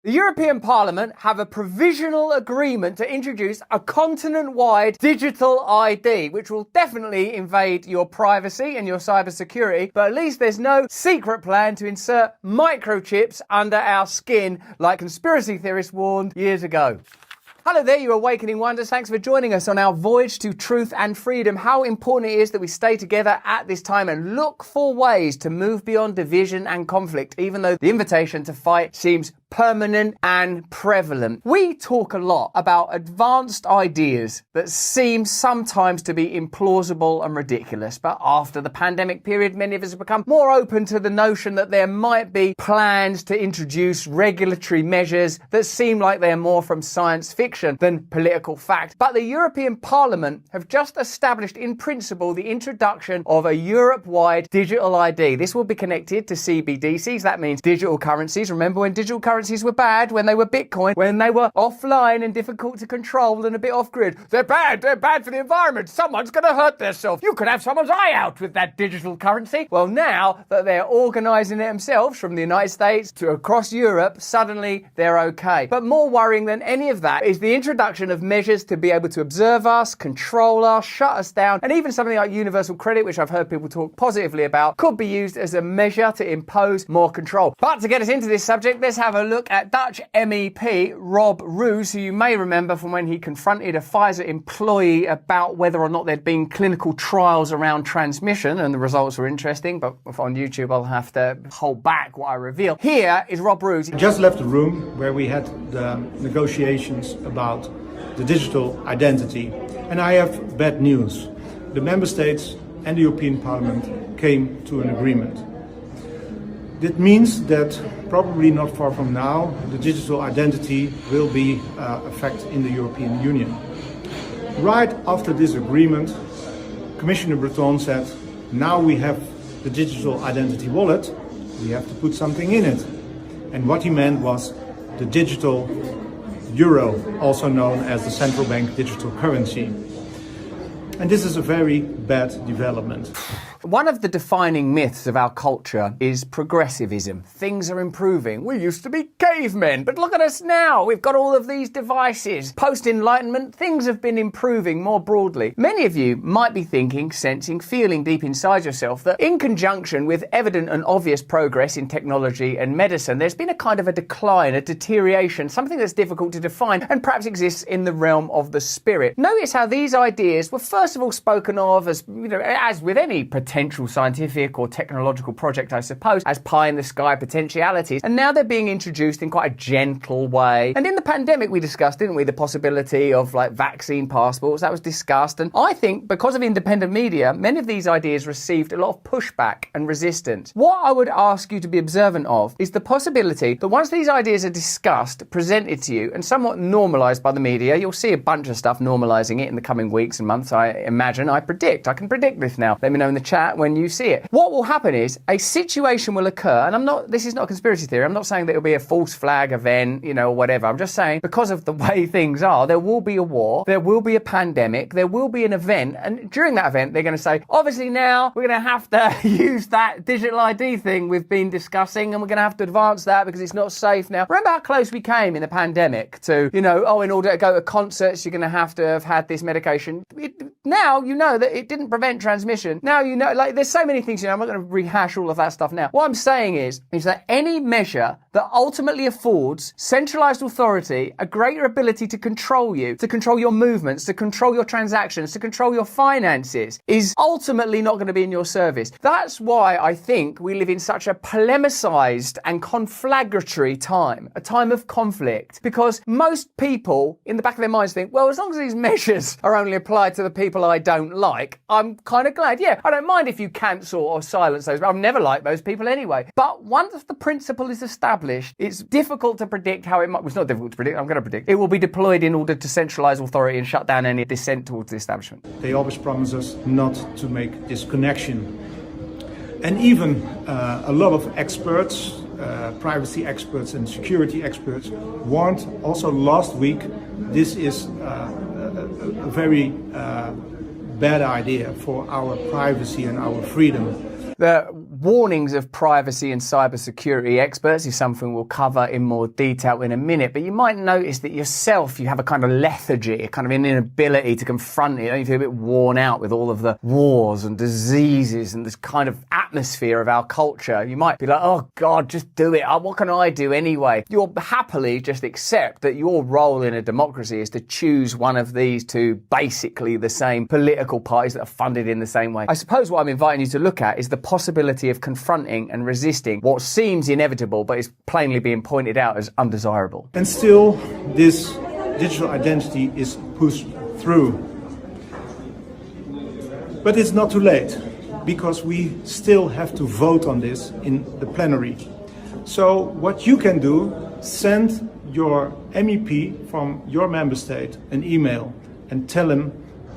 The European Parliament have a provisional agreement to introduce a continent-wide digital ID, which will definitely invade your privacy and your cybersecurity, but at least there's no secret plan to insert microchips under our skin like conspiracy theorists warned years ago. Hello there, you Awakening Wonders. Thanks for joining us on our voyage to truth and freedom. How important it is that we stay together at this time and look for ways to move beyond division and conflict, even though the invitation to fight seems permanent and prevalent. We talk a lot about advanced ideas that seem sometimes to be implausible and ridiculous, but after the pandemic period, many of us have become more open to the notion that there might be plans to introduce regulatory measures that seem like they're more from science fiction than political fact. But the European Parliament have just established in principle the introduction of a Europe-wide digital ID. This will be connected to CBDCs. That means digital currencies. Remember when digital currencies were bad, when they were Bitcoin, when they were offline and difficult to control and a bit off-grid? They're bad for the environment. Someone's going to hurt themselves. You could have someone's eye out with that digital currency. Well, now that they're organising it themselves from the United States to across Europe, suddenly they're okay. But more worrying than any of that is the introduction of measures to be able to observe us, control us, shut us down, and even something like universal credit, which I've heard people talk positively about, could be used as a measure to impose more control. But to get us into this subject, let's have a look at Dutch MEP Rob Roos, who you may remember from when he confronted a Pfizer employee about whether or not there'd been clinical trials around transmission, and the results were interesting, but on YouTube I'll have to hold back what I reveal. Here is Rob Roos. I just left the room where we had the negotiations about the digital identity, and I have bad news. The member states and the European Parliament came to an agreement. That means that probably not far from now, the digital identity will be a fact in the European Union. Right after this agreement, Commissioner Breton said, now we have the digital identity wallet, we have to put something in it. And what he meant was the digital euro, also known as the central bank digital currency. And this is a very bad development. One of the defining myths of our culture is progressivism. Things are improving. We used to be cavemen, but look at us now. We've got all of these devices. Post-Enlightenment, things have been improving more broadly. Many of you might be thinking, sensing, feeling deep inside yourself that in conjunction with evident and obvious progress in technology and medicine, there's been a kind of a decline, a deterioration, something that's difficult to define and perhaps exists in the realm of the spirit. Notice how these ideas were first of all spoken of as, as with any potential scientific or technological project, I suppose, as pie in the sky potentialities. And now they're being introduced in quite a gentle way. And in the pandemic, we discussed, didn't we, the possibility of like vaccine passports. That was discussed. And I think because of independent media, many of these ideas received a lot of pushback and resistance. What I would ask you to be observant of is the possibility that once these ideas are discussed, presented to you, and somewhat normalized by the media, you'll see a bunch of stuff normalizing it in the coming weeks and months, I imagine. I can predict this now. Let me know in the chat when you see it. What will happen is a situation will occur, and this is not a conspiracy theory. I'm not saying that it'll be a false flag event, or whatever. I'm just saying because of the way things are, there will be a war, there will be a pandemic, there will be an event, and during that event, they're going to say, obviously now we're going to have to use that digital ID thing we've been discussing, and we're going to have to advance that because it's not safe now. Remember how close we came in the pandemic to, in order to go to concerts, you're going to have had this medication. Now you know that it didn't prevent transmission. Now you know, there's so many things, I'm not going to rehash all of that stuff now. What I'm saying is that any measure that ultimately affords centralized authority a greater ability to control you, to control your movements, to control your transactions, to control your finances, is ultimately not going to be in your service. That's why I think we live in such a polemicized and conflagratory time, a time of conflict, because most people in the back of their minds think, well, as long as these measures are only applied to the people I don't like, I'm kind of glad. Yeah, I don't mind if you cancel or silence those, but I've never liked those people anyway. But once the principle is established, it's difficult to predict how it might. Well, it's not difficult to predict. I'm going to predict. It will be deployed in order to centralize authority and shut down any dissent towards the establishment. They always promise us not to make this connection. And even a lot of experts, privacy experts and security experts, warned also last week this is a very bad idea for our privacy and our freedom. The warnings of privacy and cybersecurity experts is something we'll cover in more detail in a minute, but you might notice that yourself, you have a kind of lethargy, a kind of an inability to confront it. You feel a bit worn out with all of the wars and diseases and this kind of atmosphere of our culture. You might be like, oh God, just do it. What can I do anyway? You'll happily just accept that your role in a democracy is to choose one of these two basically the same political parties that are funded in the same way. I suppose what I'm inviting you to look at is the possibility of confronting and resisting what seems inevitable but is plainly being pointed out as undesirable. And still, this digital identity is pushed through. But it's not too late, because we still have to vote on this in the plenary. So what you can do, send your MEP from your member state an email and tell him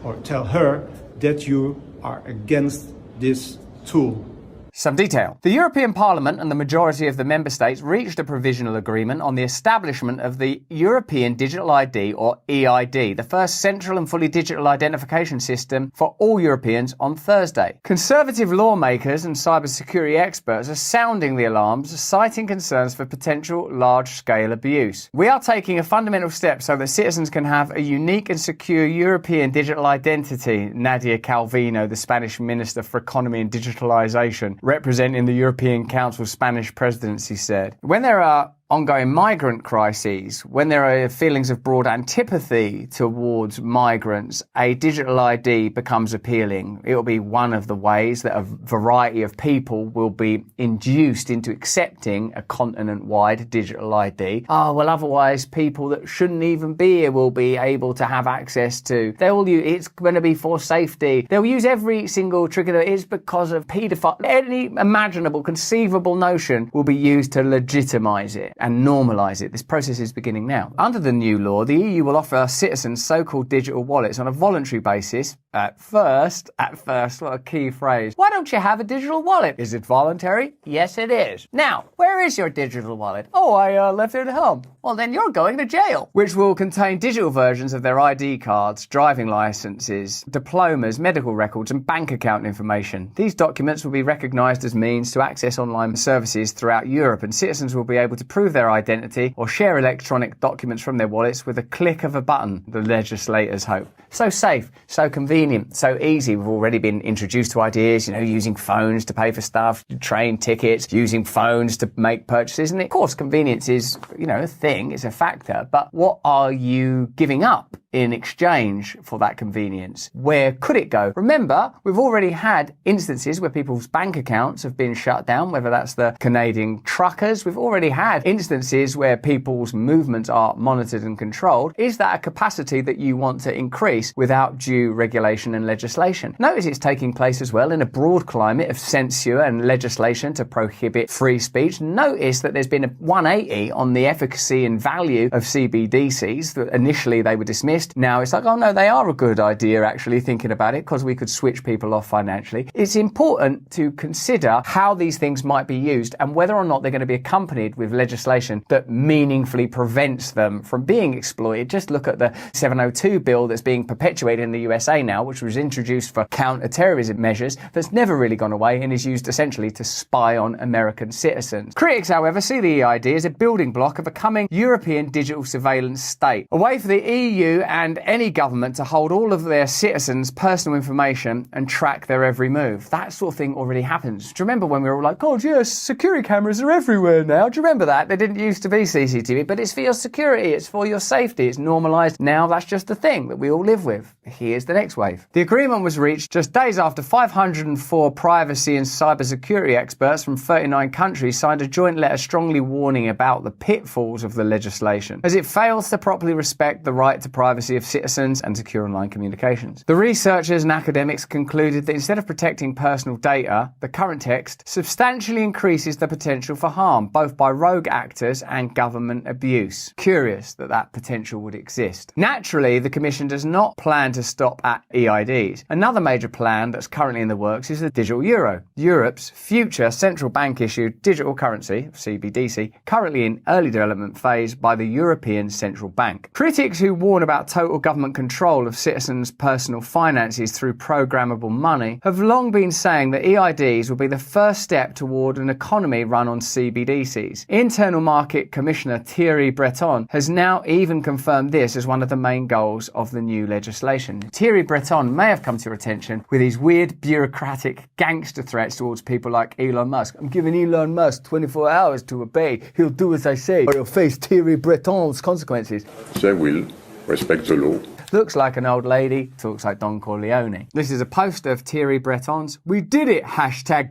or tell her that you are against this tool. Some detail. The European Parliament and the majority of the member states reached a provisional agreement on the establishment of the European Digital ID, or EID, the first central and fully digital identification system for all Europeans, on Thursday. Conservative lawmakers and cybersecurity experts are sounding the alarms, citing concerns for potential large-scale abuse. We are taking a fundamental step so that citizens can have a unique and secure European digital identity, Nadia Calvino, the Spanish Minister for Economy and Digitalization, representing the European Council Spanish presidency, said. When there are ongoing migrant crises, when there are feelings of broad antipathy towards migrants, a digital ID becomes appealing. It will be one of the ways that a variety of people will be induced into accepting a continent-wide digital ID. Otherwise people that shouldn't even be here will be able to have access to. It's going to be for safety. They'll use every single trick that is because of paedophile. Any imaginable, conceivable notion will be used to legitimize it and normalise it. This process is beginning now. Under the new law, the EU will offer citizens so-called digital wallets on a voluntary basis. At first, what a key phrase. Why don't you have a digital wallet? Is it voluntary? Yes, it is. Now, where is your digital wallet? Oh, I left it at home. Well, then you're going to jail. Which will contain digital versions of their ID cards, driving licenses, diplomas, medical records, and bank account information. These documents will be recognised as means to access online services throughout Europe, and citizens will be able to prove their identity or share electronic documents from their wallets with a click of a button, the legislators hope. So safe, so convenient, so easy. We've already been introduced to ideas, using phones to pay for stuff, train tickets, using phones to make purchases. And of course, convenience is, a thing, it's a factor. But what are you giving up in exchange for that convenience? Where could it go? Remember, we've already had instances where people's bank accounts have been shut down, whether that's the Canadian truckers. We've already had instances where people's movements are monitored and controlled. Is that a capacity that you want to increase without due regulation and legislation? Notice it's taking place as well in a broad climate of censure and legislation to prohibit free speech. Notice that there's been a 180 on the efficacy and value of CBDCs. That initially they were dismissed. Now it's like, oh no, they are a good idea actually, thinking about it, because we could switch people off financially. It's important to consider how these things might be used and whether or not they're going to be accompanied with legislation that meaningfully prevents them from being exploited. Just look at the 702 bill that's being perpetuated in the USA now, which was introduced for counter-terrorism measures, that's never really gone away and is used essentially to spy on American citizens. Critics, however, see the EID as a building block of a coming European digital surveillance state, a way for the EU and any government to hold all of their citizens' personal information and track their every move. That sort of thing already happens. Do you remember when we were all like, God, yes, security cameras are everywhere now? Do you remember that? They didn't used to be CCTV, but it's for your security, it's for your safety, it's normalised. Now that's just a thing that we all live with. Here's the next wave. The agreement was reached just days after 504 privacy and cybersecurity experts from 39 countries signed a joint letter strongly warning about the pitfalls of the legislation, as it fails to properly respect the right to privacy of citizens and secure online communications. The researchers and academics concluded that instead of protecting personal data, the current text substantially increases the potential for harm, both by rogue actors and government abuse. Curious that that potential would exist. Naturally, the Commission does not plan to stop at EIDs. Another major plan that's currently in the works is the digital euro, Europe's future central bank-issued digital currency, CBDC, currently in early development phase by the European Central Bank. Critics who warn about total government control of citizens' personal finances through programmable money, have long been saying that EIDs will be the first step toward an economy run on CBDCs. Internal Market Commissioner Thierry Breton has now even confirmed this as one of the main goals of the new legislation. Thierry Breton may have come to your attention with his weird bureaucratic gangster threats towards people like Elon Musk. I'm giving Elon Musk 24 hours to obey. He'll do as I say, or he'll face Thierry Breton's consequences. They will respect the law. Looks like an old lady, talks like Don Corleone. This is a poster of Thierry Breton's "We did it"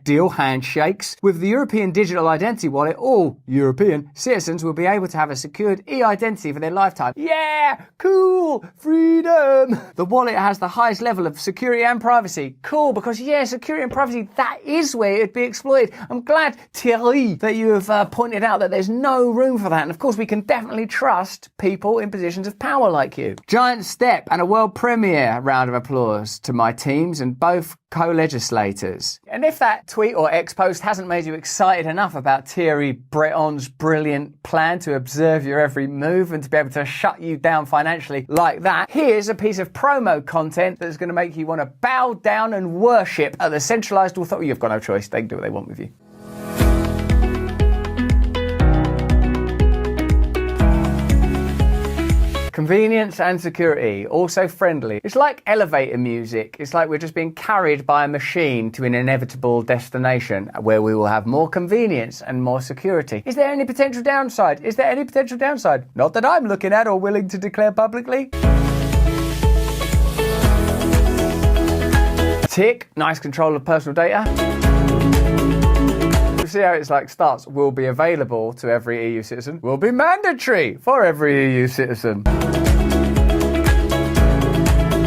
#deal handshakes. With the European Digital Identity Wallet, all European citizens will be able to have a secured e-identity for their lifetime. Yeah! Cool! Freedom! The wallet has the highest level of security and privacy. Cool, because security and privacy, that is where it'd be exploited. I'm glad, Thierry, that you have pointed out that there's no room for that. And of course, we can definitely trust people in positions of power like you. Giant step and a world premiere. Round of applause to my teams and both co-legislators. And if that tweet or X post hasn't made you excited enough about Thierry Breton's brilliant plan to observe your every move and to be able to shut you down financially like that, here's a piece of promo content that's going to make you want to bow down and worship at the centralized authority. You've got no choice. They can do what they want with you. Convenience and security, also friendly. It's like elevator music. It's like we're just being carried by a machine to an inevitable destination where we will have more convenience and more security. Is there any potential downside? Is there any potential downside? Not that I'm looking at or willing to declare publicly. Tick, nice control of personal data. See how it's like starts, will be available to every EU citizen, will be mandatory for every EU citizen.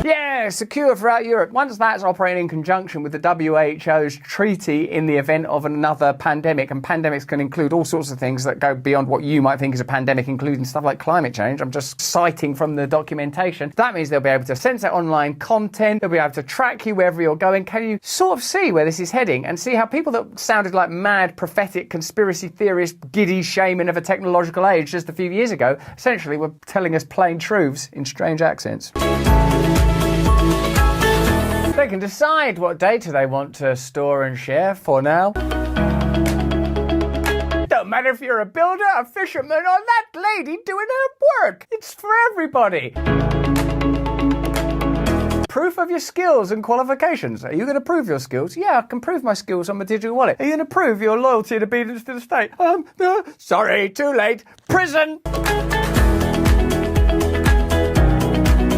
Yeah, secure throughout Europe. Once that's operating in conjunction with the WHO's treaty in the event of another pandemic, and pandemics can include all sorts of things that go beyond what you might think is a pandemic, including stuff like climate change. I'm just citing from the documentation. That means they'll be able to censor online content, they'll be able to track you wherever you're going. Can you sort of see where this is heading and see how people that sounded like mad, prophetic, conspiracy theorists, giddy shaman of a technological age just a few years ago, essentially were telling us plain truths in strange accents? They can decide what data they want to store and share for now. Don't matter if you're a builder, a fisherman, or that lady doing her work. It's for everybody. Proof of your skills and qualifications. Are you going to prove your skills? Yeah, I can prove my skills on my digital wallet. Are you going to prove your loyalty and obedience to the state? No, sorry, too late. Prison!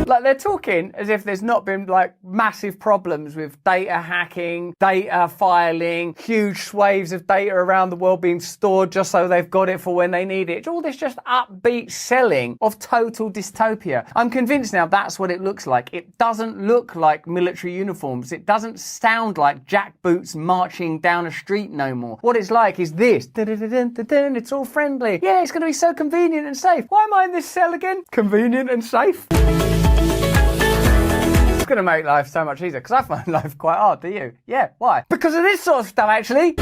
Like, they're talking as if there's not been, like, massive problems with data hacking, data filing, huge swathes of data around the world being stored just so they've got it for when they need it. All this just upbeat selling of total dystopia. I'm convinced now that's what it looks like. It doesn't look like military uniforms. It doesn't sound like jackboots marching down a street no more. What it's like is this. It's all friendly. Yeah, it's going to be so convenient and safe. Why am I in this cell again? Convenient and safe? It's going to make life so much easier, because I find life quite hard, do you? Yeah, why? Because of this sort of stuff, actually.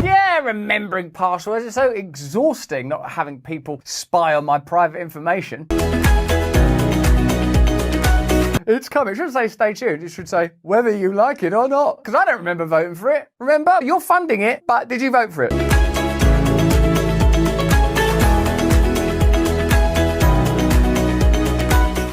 Yeah, remembering passwords is so exhausting, not having people spy on my private information. It's coming. It shouldn't say stay tuned. It should say whether you like it or not. Because I don't remember voting for it. Remember? You're funding it, but did you vote for it?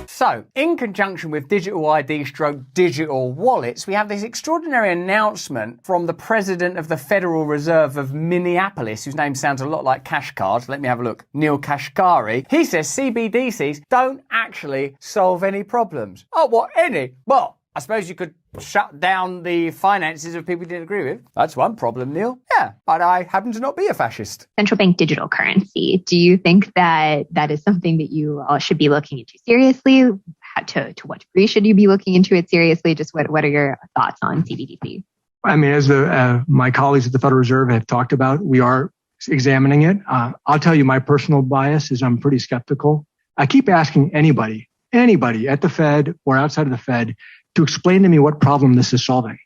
So, in conjunction with digital ID / digital wallets, we have this extraordinary announcement from the president of the Federal Reserve of Minneapolis, whose name sounds a lot like Cash Card. Let me have a look. Neil Kashkari. He says CBDCs don't actually solve any problems. Oh, what, any? Well, I suppose you could shut down the finances of people you didn't agree with. That's one problem, Neil. Yeah, but I happen to not be a fascist. Central bank digital currency. Do you think that that is something that you all should be looking into seriously? To what degree should you be looking into it seriously? Just what are your thoughts on CBDC? I mean, as my colleagues at the Federal Reserve have talked about, we are examining it. I'll tell you, my personal bias is I'm pretty skeptical. I keep asking anybody at the Fed or outside of the Fed to explain to me what problem this is solving.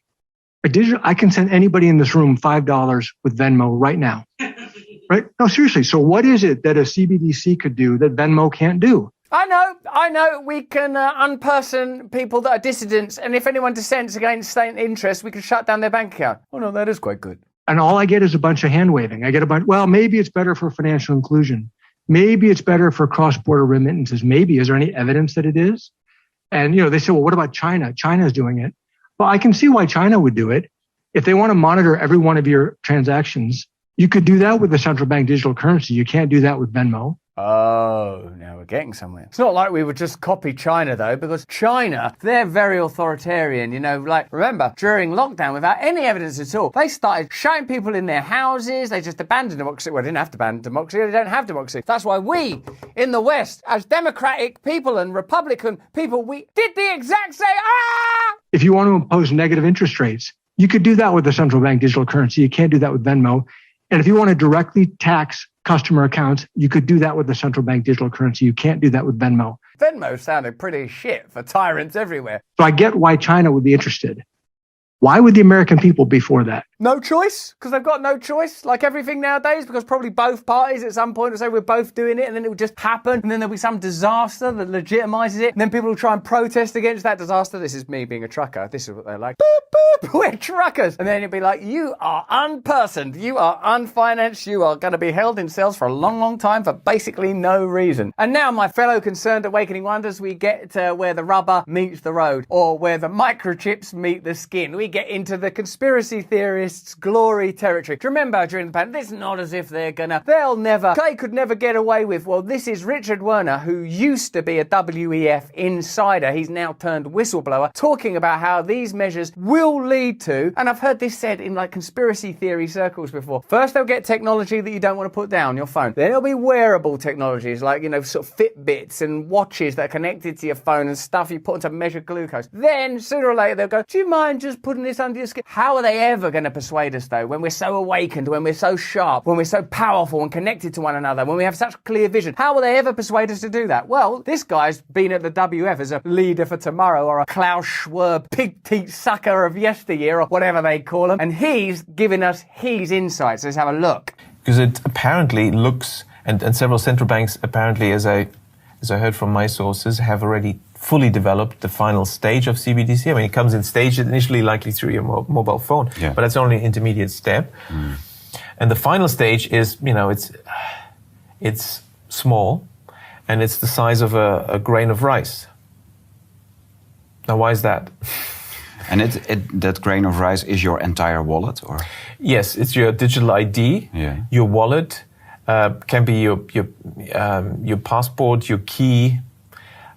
I can send anybody in this room $5 with Venmo right now. right? No, seriously. So what is it that a CBDC could do that Venmo can't do? I know. We can unperson people that are dissidents, and if anyone dissents against state interest, we can shut down their bank account. Oh no, that is quite good. And all I get is a bunch of hand waving. I get a bunch, well, maybe it's better for financial inclusion. Maybe it's better for cross-border remittances. Maybe. Is there any evidence that it is? And, they say, well, what about China? China's doing it. Well, I can see why China would do it. If they want to monitor every one of your transactions, you could do that with the central bank digital currency. You can't do that with Venmo. Oh, now we're getting somewhere. It's not like we would just copy China, though, because China, they're very authoritarian. Remember, during lockdown, without any evidence at all, they started shutting people in their houses. They just abandoned democracy. Well, they didn't have to abandon democracy. They don't have democracy. That's why we, in the West, as democratic people and Republican people, we did the exact same. If you want to impose negative interest rates, you could do that with the central bank digital currency. You can't do that with Venmo. And if you want to directly tax customer accounts, you could do that with the central bank digital currency. You can't do that with Venmo. Venmo sounded pretty shit for tyrants everywhere. So I get why China would be interested. Why would the American people be for that? No choice? Because they've got no choice, like everything nowadays, because probably both parties at some point will say we're both doing it, and then it will just happen, and then there'll be some disaster that legitimizes it, and then people will try and protest against that disaster. This is me being a trucker. This is what they're like. Boop, boop, we're truckers. And then it'll be like, you are unpersoned, you are unfinanced, you are going to be held in cells for a long, long time for basically no reason. And now, my fellow concerned awakening wonders, we get to where the rubber meets the road, or where the microchips meet the skin. We get into the conspiracy theorists' glory territory. Do you remember during the pandemic? It's not as if they could never get away with. Well, this is Richard Werner, who used to be a WEF insider. He's now turned whistleblower, talking about how these measures will lead to, and I've heard this said in conspiracy theory circles before. First, they'll get technology that you don't want to put down, your phone. Then it'll be wearable technologies like, sort of Fitbits and watches that are connected to your phone and stuff you put on to measure glucose. Then, sooner or later, they'll go, do you mind just putting this under your skin? How are they ever going to persuade us, though, when we're so awakened, when we're so sharp, when we're so powerful and connected to one another, when we have such clear vision? How will they ever persuade us to do that? Well, this guy's been at the WF as a leader for tomorrow, or a Klaus Schwab pig-teeth sucker of yesteryear, or whatever they call him, and he's giving us his insights. Let's have a look. Because it apparently looks, and several central banks apparently, as I heard from my sources, have already fully developed the final stage of CBDC. I mean, it comes in stages, initially likely through your mobile phone, but that's only an intermediate step. And the final stage is, it's small, and it's the size of a grain of rice. Now, why is that? And that grain of rice is your entire wallet, or? Yes, it's your digital ID, your wallet, can be your passport, your key.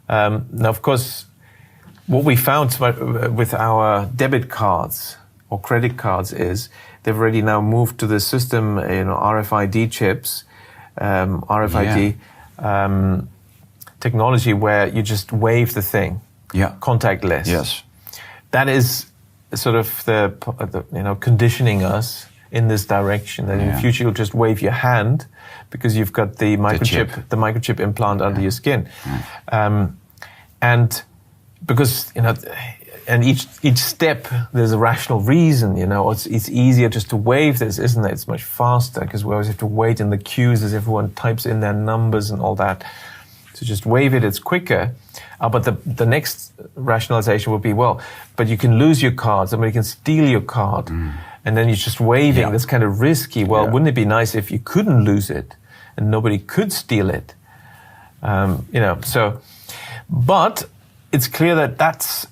Now, of course, what we found with our debit cards or credit cards is they've already now moved to the system, RFID chips, RFID technology, where you just wave the thing, contactless. Yes, that is sort of the conditioning us in this direction. That in the future you'll just wave your hand because you've got the microchip implant under your skin. And because, and each step, there's a rational reason, it's easier just to wave this, isn't it? It's much faster because we always have to wait in the queues as everyone types in their numbers and all that. So just wave it, it's quicker. But the next rationalization would be, but you can lose your card, somebody can steal your card, and then you're just waving, that's kind of risky. Well, wouldn't it be nice if you couldn't lose it and nobody could steal it? But it's clear that that's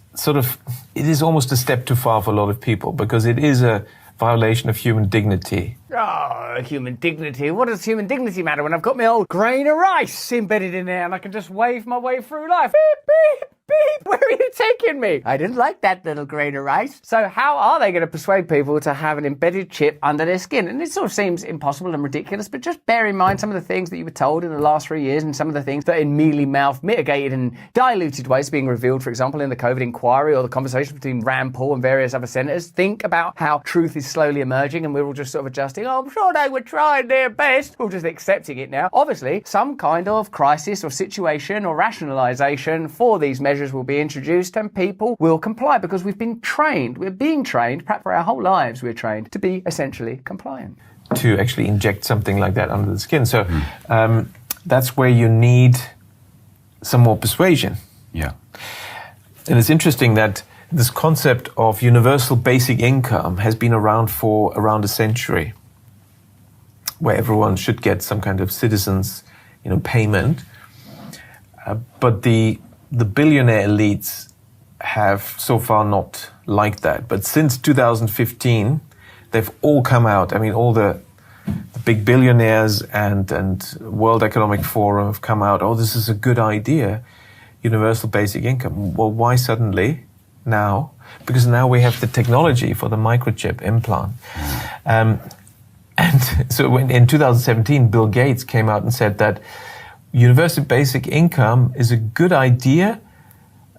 it is almost a step too far for a lot of people, because it is a violation of human dignity. Oh, human dignity. What does human dignity matter when I've got my old grain of rice embedded in there and I can just wave my way through life? Beep, beep, beep. Where are you taking me? I didn't like that little grain of rice. So how are they going to persuade people to have an embedded chip under their skin? And it sort of seems impossible and ridiculous, but just bear in mind some of the things that you were told in the last 3 years and some of the things that in mealy-mouthed, mitigated and diluted ways being revealed, for example, in the COVID inquiry or the conversation between Rand Paul and various other senators. Think about how truth is slowly emerging and we're all just sort of adjusting. Oh, I'm sure they were trying their best. We're just accepting it now. Obviously, some kind of crisis or situation or rationalization for these measures will be introduced and people will comply because we've been trained. We're being trained, perhaps for our whole lives we're trained to be essentially compliant. to actually inject something like that under the skin. So that's where you need some more persuasion. Yeah. And it's interesting that this concept of universal basic income has been around for around a century, where everyone should get some kind of citizens, payment. But the billionaire elites have so far not liked that. But since 2015, they've all come out. I mean, all the big billionaires and World Economic Forum have come out. Oh, this is a good idea, universal basic income. Well, why suddenly now? Because now we have the technology for the microchip implant. And so in 2017, Bill Gates came out and said that universal basic income is a good idea,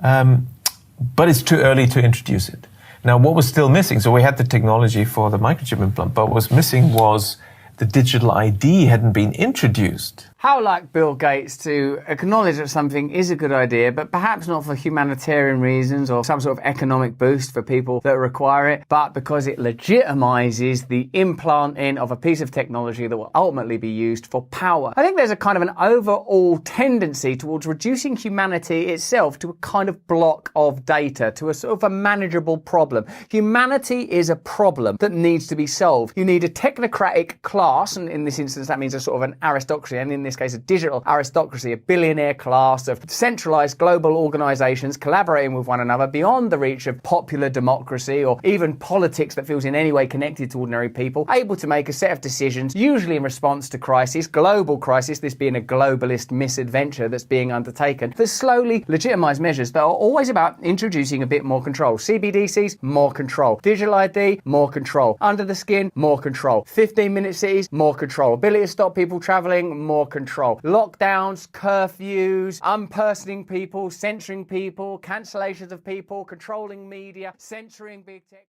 but it's too early to introduce it. Now, what was still missing? So we had the technology for the microchip implant, but what was missing was the digital ID hadn't been introduced. How like Bill Gates to acknowledge that something is a good idea, but perhaps not for humanitarian reasons or some sort of economic boost for people that require it, but because it legitimizes the implanting of a piece of technology that will ultimately be used for power. I think there's a kind of an overall tendency towards reducing humanity itself to a kind of block of data, to a sort of a manageable problem. Humanity is a problem that needs to be solved. You need a technocratic class, and in this instance that means a sort of an aristocracy, and in this case a digital aristocracy, a billionaire class of centralized global organizations collaborating with one another beyond the reach of popular democracy or even politics that feels in any way connected to ordinary people, able to make a set of decisions, usually in response to crisis, global crisis, this being a globalist misadventure that's being undertaken, that slowly legitimize measures that are always about introducing a bit more control. CBDCs, more control. Digital ID, more control. Under the skin, more control. 15-minute cities, more control. Ability to stop people traveling, more control. Lockdowns, curfews, unpersoning people, censoring people, cancellations of people, controlling media, censoring big tech.